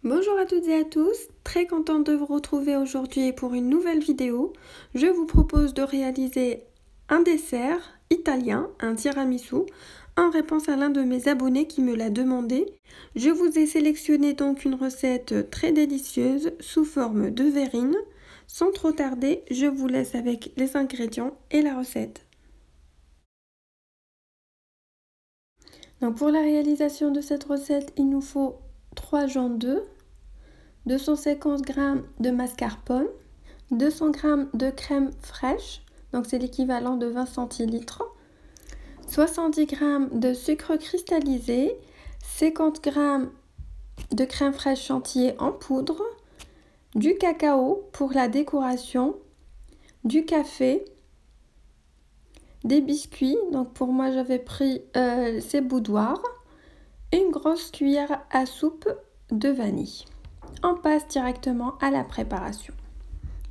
Bonjour à toutes et à tous, très contente de vous retrouver aujourd'hui pour une nouvelle vidéo. Je vous propose de réaliser un dessert italien, un tiramisu, en réponse à l'un de mes abonnés qui me l'a demandé. Je vous ai sélectionné donc une recette très délicieuse sous forme de verrine. Sans trop tarder, je vous laisse avec les ingrédients et la recette. Donc pour la réalisation de cette recette, il nous faut 3 jaunes d'œufs, 250 g de mascarpone, 200 g de crème fraîche, donc c'est l'équivalent de 20 centilitres, 70 g de sucre cristallisé, 50 g de crème fraîche chantilly en poudre, du cacao pour la décoration, du café, des biscuits, donc pour moi j'avais pris ces boudoirs, et une grosse cuillère à soupe de vanille. On passe directement à la préparation.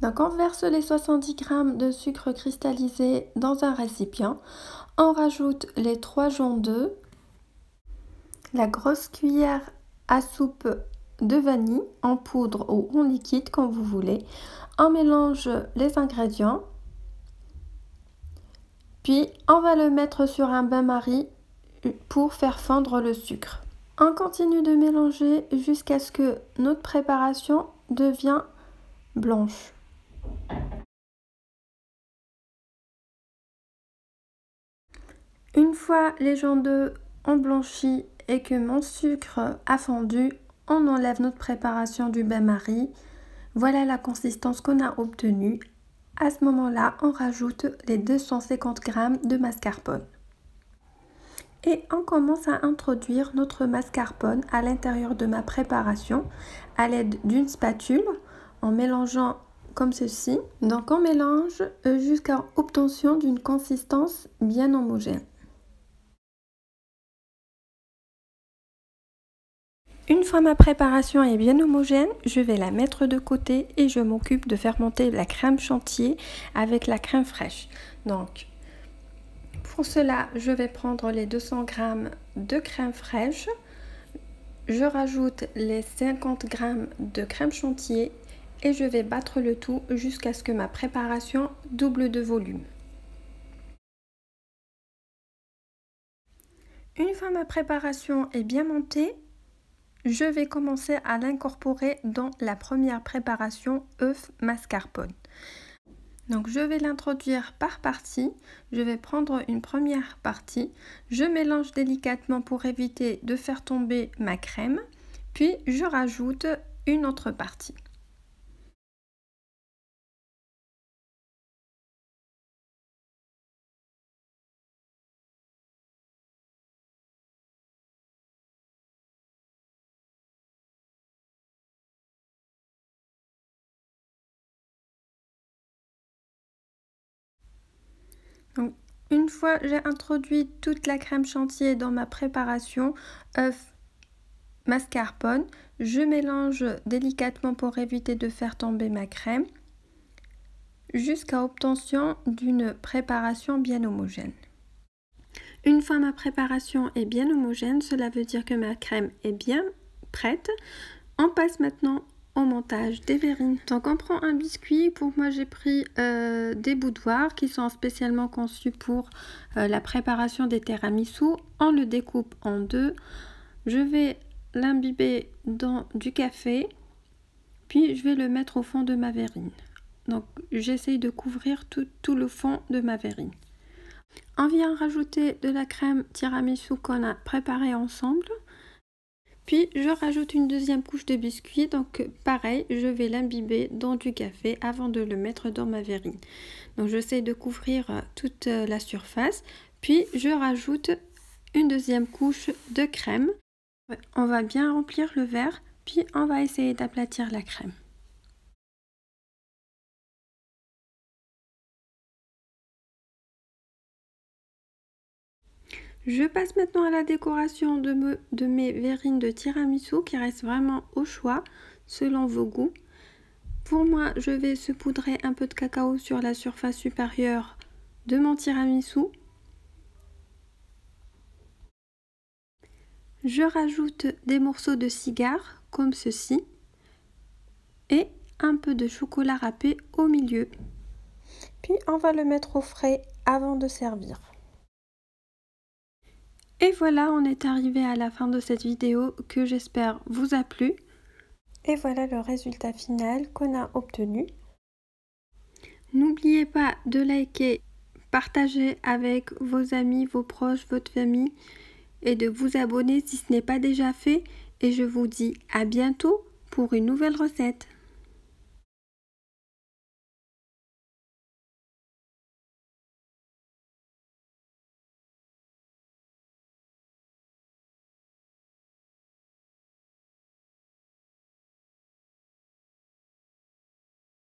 Donc on verse les 70 g de sucre cristallisé dans un récipient. On rajoute les 3 jaunes d'œufs, la grosse cuillère à soupe de vanille en poudre ou en liquide comme vous voulez. On mélange les ingrédients. Puis on va le mettre sur un bain-marie pour faire fondre le sucre. On continue de mélanger jusqu'à ce que notre préparation devienne blanche. Une fois les jaunes d'œufs ont blanchi et que mon sucre a fondu, on enlève notre préparation du bain-marie. Voilà la consistance qu'on a obtenue. À ce moment-là, on rajoute les 250 g de mascarpone. Et on commence à introduire notre mascarpone à l'intérieur de ma préparation à l'aide d'une spatule en mélangeant comme ceci. Donc on mélange jusqu'à l'obtention d'une consistance bien homogène. Une fois ma préparation est bien homogène, je vais la mettre de côté et je m'occupe de faire monter la crème chantilly avec la crème fraîche. Donc pour cela, je vais prendre les 200 g de crème fraîche. Je rajoute les 50 g de crème chantilly et je vais battre le tout jusqu'à ce que ma préparation double de volume. Une fois ma préparation est bien montée, je vais commencer à l'incorporer dans la première préparation œuf mascarpone. Donc je vais l'introduire par partie. Je vais prendre une première partie. Je mélange délicatement pour éviter de faire tomber ma crème. Puis je rajoute une autre partie. Donc, une fois j'ai introduit toute la crème chantilly dans ma préparation œuf mascarpone, je mélange délicatement pour éviter de faire tomber ma crème jusqu'à obtention d'une préparation bien homogène. Une fois ma préparation est bien homogène, cela veut dire que ma crème est bien prête. On passe maintenant au montage des verrines. Donc on prend un biscuit. Pour moi j'ai pris des boudoirs qui sont spécialement conçus pour la préparation des tiramisu. On le découpe en deux. Je vais l'imbiber dans du café, puis je vais le mettre au fond de ma verrine. Donc j'essaye de couvrir tout le fond de ma verrine. On vient rajouter de la crème tiramisu qu'on a préparée ensemble. Puis je rajoute une deuxième couche de biscuit, donc pareil, je vais l'imbiber dans du café avant de le mettre dans ma verrine. Donc j'essaie de couvrir toute la surface, puis je rajoute une deuxième couche de crème. On va bien remplir le verre, puis on va essayer d'aplatir la crème. Je passe maintenant à la décoration de mes verrines de tiramisu qui restent vraiment au choix selon vos goûts. Pour moi, je vais saupoudrer un peu de cacao sur la surface supérieure de mon tiramisu. Je rajoute des morceaux de cigare comme ceci et un peu de chocolat râpé au milieu. Puis on va le mettre au frais avant de servir. Et voilà, on est arrivé à la fin de cette vidéo que j'espère vous a plu. Et voilà le résultat final qu'on a obtenu. N'oubliez pas de liker, partager avec vos amis, vos proches, votre famille et de vous abonner si ce n'est pas déjà fait. Et je vous dis à bientôt pour une nouvelle recette.